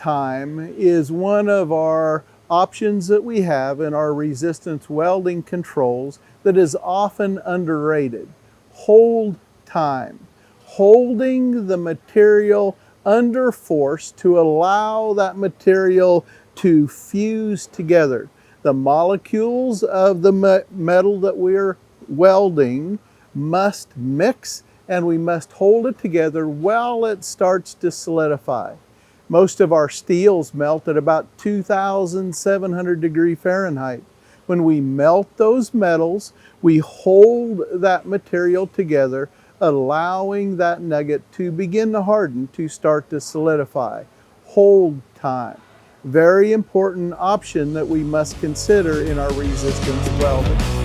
time is one of our options that we have in our resistance welding controls that is often underrated. Hold time. Holding the material under force to allow that material to fuse together. The molecules of the metal that we're welding must mix, and we must hold it together while it starts to solidify. Most of our steels melt at about 2,700 degrees Fahrenheit. When we melt those metals, we hold that material together, allowing that nugget to begin to harden, to start to solidify. Hold time. Very important option that we must consider in our resistance welding.